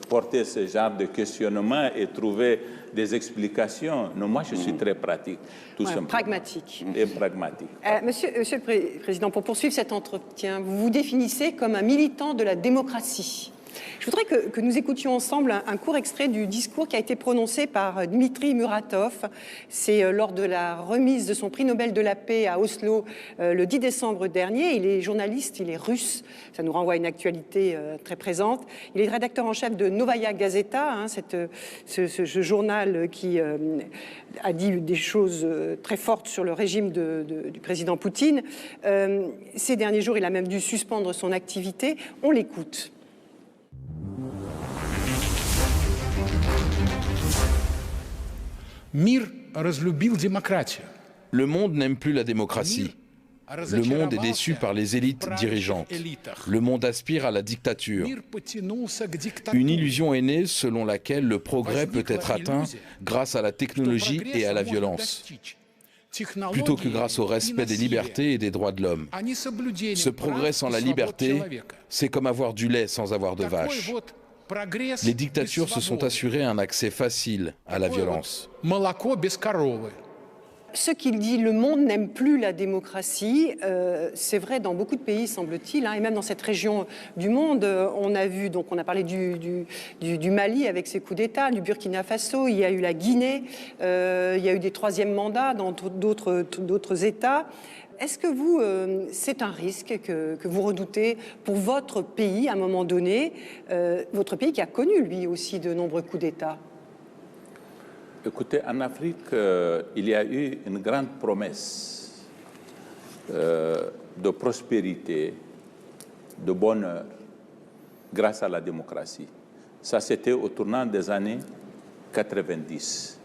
porter ce genre de questionnement et trouver des explications. Non, moi, je suis très pratique, tout simplement. Pragmatique. Et pragmatique. Monsieur le Président, pour poursuivre cet entretien, vous vous définissez comme un militant de la démocratie. Je voudrais que nous écoutions ensemble un court extrait du discours qui a été prononcé par Dmitri Muratov. C'est lors de la remise de son prix Nobel de la paix à Oslo le 10 décembre dernier. Il est journaliste, il est russe. Ça nous renvoie à une actualité très présente. Il est rédacteur en chef de Novaya Gazeta, hein, ce journal qui a dit des choses très fortes sur le régime du président Poutine. Ces derniers jours, il a même dû suspendre son activité. On l'écoute. Le monde n'aime plus la démocratie. Le monde est déçu par les élites dirigeantes. Le monde aspire à la dictature. Une illusion est née selon laquelle le progrès peut être atteint grâce à la technologie et à la violence, plutôt que grâce au respect des libertés et des droits de l'homme. Ce progrès sans la liberté, c'est comme avoir du lait sans avoir de vache. Les dictatures se sont assurées un accès facile à la violence. Ce qu'il dit, le monde n'aime plus la démocratie, c'est vrai dans beaucoup de pays, semble-t-il, hein, et même dans cette région du monde. On a vu, donc on a parlé du Mali avec ses coups d'État, du Burkina Faso, il y a eu la Guinée, il y a eu des troisièmes mandats dans d'autres États. Est-ce que vous, c'est un risque que vous redoutez pour votre pays à un moment donné, votre pays qui a connu lui aussi de nombreux coups d'État? Écoutez, en Afrique, il y a eu une grande promesse de prospérité, de bonheur, grâce à la démocratie. Ça, c'était au tournant des années 90.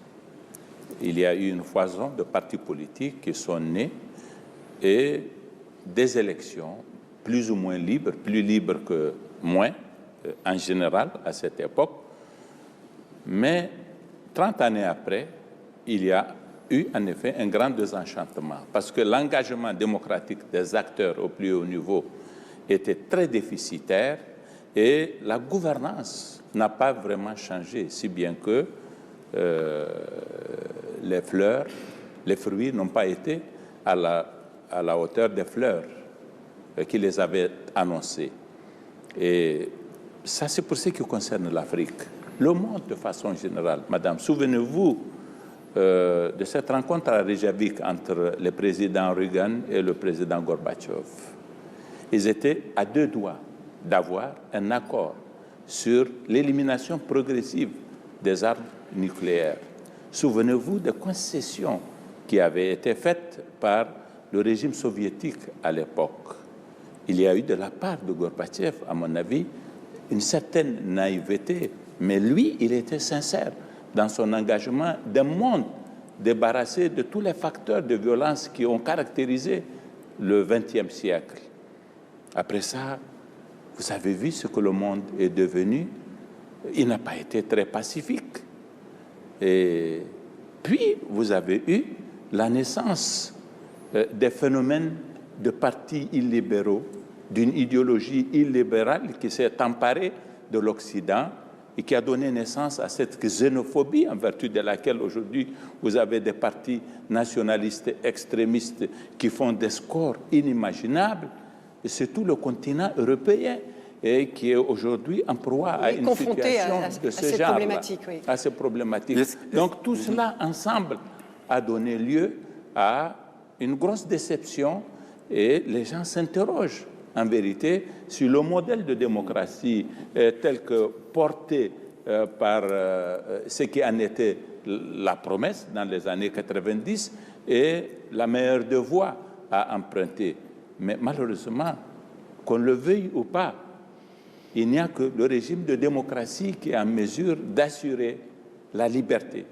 Il y a eu une foison de partis politiques qui sont nés et des élections plus ou moins libres, plus libres que moins, en général, à cette époque. Mais 30 années après, il y a eu en effet un grand désenchantement parce que l'engagement démocratique des acteurs au plus haut niveau était très déficitaire et la gouvernance n'a pas vraiment changé, si bien que les fruits n'ont pas été à la hauteur des fleurs qui les avaient annoncées. Et ça, c'est pour ce qui concerne l'Afrique. Le monde de façon générale, madame, souvenez-vous de cette rencontre à Reykjavik entre le président Reagan et le président Gorbatchev. Ils étaient à deux doigts d'avoir un accord sur l'élimination progressive des armes nucléaires. Souvenez-vous des concessions qui avaient été faites par le régime soviétique à l'époque. Il y a eu de la part de Gorbatchev, à mon avis, une certaine naïveté. Mais lui, il était sincère dans son engagement d'un monde débarrassé de tous les facteurs de violence qui ont caractérisé le XXe siècle. Après ça, vous avez vu ce que le monde est devenu. Il n'a pas été très pacifique. Et puis, vous avez eu la naissance des phénomènes de partis illibéraux, d'une idéologie illibérale qui s'est emparée de l'Occident et qui a donné naissance à cette xénophobie en vertu de laquelle aujourd'hui vous avez des partis nationalistes extrémistes qui font des scores inimaginables. Et c'est tout le continent européen et qui est aujourd'hui en proie à une situation de ce genre, à ces problématiques. Donc tout cela ensemble a donné lieu à une grosse déception et les gens s'interrogent en vérité sur le modèle de démocratie tel que porté par ce qui en était la promesse dans les années 90 et la meilleure de voies à emprunter. Mais malheureusement, qu'on le veuille ou pas, il n'y a que le régime de démocratie qui est en mesure d'assurer la liberté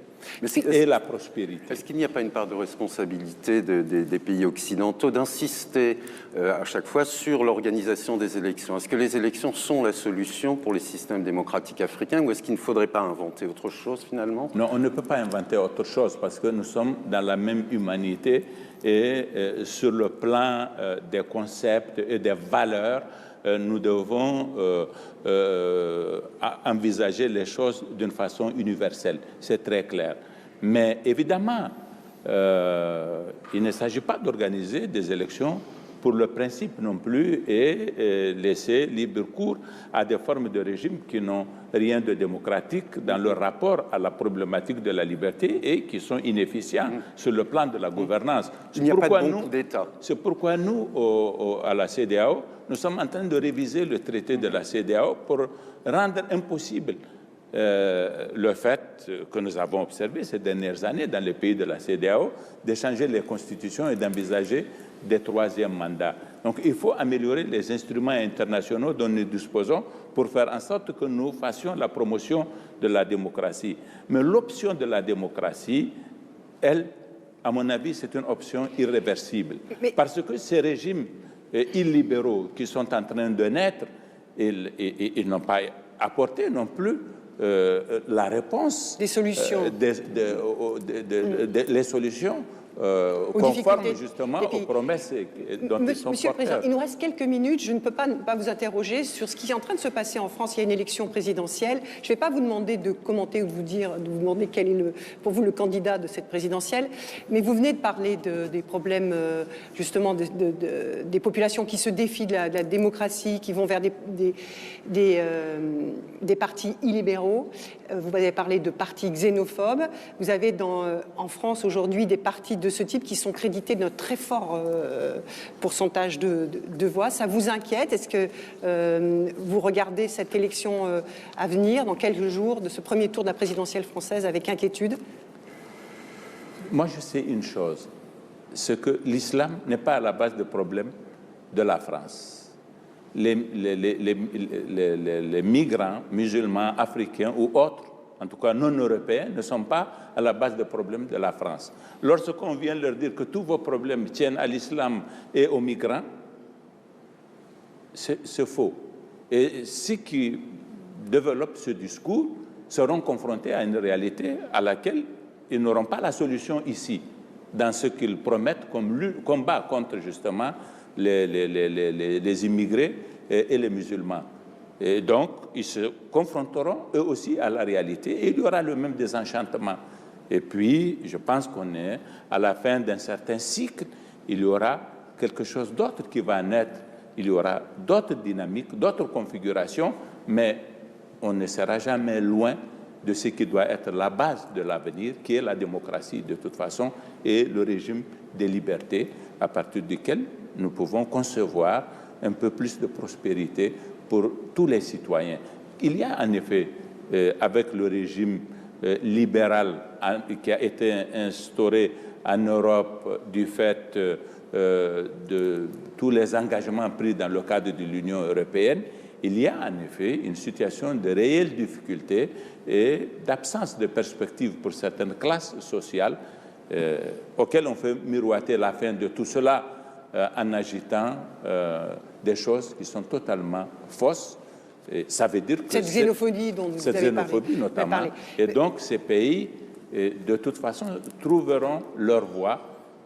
et la prospérité. Est-ce qu'il n'y a pas une part de responsabilité des pays occidentaux d'insister à chaque fois sur l'organisation des élections? Est-ce que les élections sont la solution pour les systèmes démocratiques africains ou est-ce qu'il ne faudrait pas inventer autre chose finalement? Non, on ne peut pas inventer autre chose parce que nous sommes dans la même humanité et sur le plan des concepts et des valeurs, nous devons envisager les choses d'une façon universelle. C'est très clair. Mais évidemment, il ne s'agit pas d'organiser des élections pour le principe non plus et laisser libre cours à des formes de régime qui n'ont rien de démocratique dans leur rapport à la problématique de la liberté et qui sont inefficients sur le plan de la gouvernance. Il n'y a pas de bon coup d'État. C'est pourquoi nous, à la CEDEAO, nous sommes en train de réviser le traité de la CEDEAO pour rendre impossible le fait que nous avons observé ces dernières années dans les pays de la CEDEAO d'échanger les constitutions et d'envisager des troisièmes mandats. Donc il faut améliorer les instruments internationaux dont nous disposons pour faire en sorte que nous fassions la promotion de la démocratie. Mais l'option de la démocratie, elle, à mon avis, c'est une option irréversible. Parce que ces régimes illibéraux qui sont en train de naître, ils n'ont pas apporté non plus la réponse, des solutions, les solutions conformes justement aux promesses dont ils sont Monsieur le Président, porteurs. il nous reste quelques minutes. Je ne peux pas vous interroger sur ce qui est en train de se passer en France. Il y a une élection présidentielle. Je ne vais pas vous demander de commenter ou de vous demander quel est pour vous le candidat de cette présidentielle. Mais vous venez de parler des problèmes justement des populations qui se défient de la démocratie, qui vont vers des partis illibéraux. Vous avez parlé de partis xénophobes. Vous avez en France aujourd'hui des partis de ce type qui sont crédités d'un très fort pourcentage de voix. Ça vous inquiète? Est-ce que vous regardez cette élection à venir, dans quelques jours, de ce premier tour de la présidentielle française avec inquiétude? Moi, je sais une chose, c'est que l'islam n'est pas à la base du problème de la France. Les migrants musulmans, africains ou autres, en tout cas non européens, ne sont pas à la base des problèmes de la France. Lorsqu'on vient leur dire que tous vos problèmes tiennent à l'islam et aux migrants, c'est faux. Et ceux qui développent ce discours seront confrontés à une réalité à laquelle ils n'auront pas la solution ici, dans ce qu'ils promettent comme combat contre justement les immigrés et les musulmans. Et donc, ils se confronteront eux aussi à la réalité et il y aura le même désenchantement. Et puis, je pense qu'on est à la fin d'un certain cycle, il y aura quelque chose d'autre qui va naître, il y aura d'autres dynamiques, d'autres configurations, mais on ne sera jamais loin de ce qui doit être la base de l'avenir, qui est la démocratie de toute façon, et le régime des libertés, à partir duquel nous pouvons concevoir un peu plus de prospérité pour tous les citoyens. Il y a en effet, avec le régime libéral qui a été instauré en Europe du fait de tous les engagements pris dans le cadre de l'Union européenne, il y a en effet une situation de réelle difficulté et d'absence de perspective pour certaines classes sociales auxquelles on fait miroiter la fin de tout cela en agitant des choses qui sont totalement fausses. Et ça veut dire que cette xénophobie dont vous avez parlé. Notamment. Et donc ces pays, de toute façon, trouveront leur voie,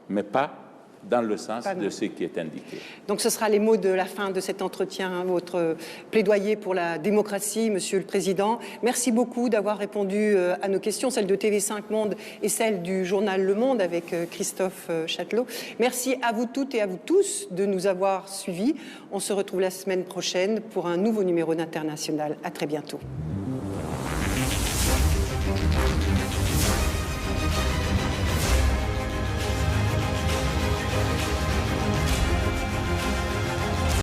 mais pas dans le sens de ce qui est indiqué. Donc ce sera les mots de la fin de cet entretien, votre plaidoyer pour la démocratie, Monsieur le Président. Merci beaucoup d'avoir répondu à nos questions, celles de TV5 Monde et celles du journal Le Monde avec Christophe Chatelot. Merci à vous toutes et à vous tous de nous avoir suivis. On se retrouve la semaine prochaine pour un nouveau numéro d'International. À très bientôt.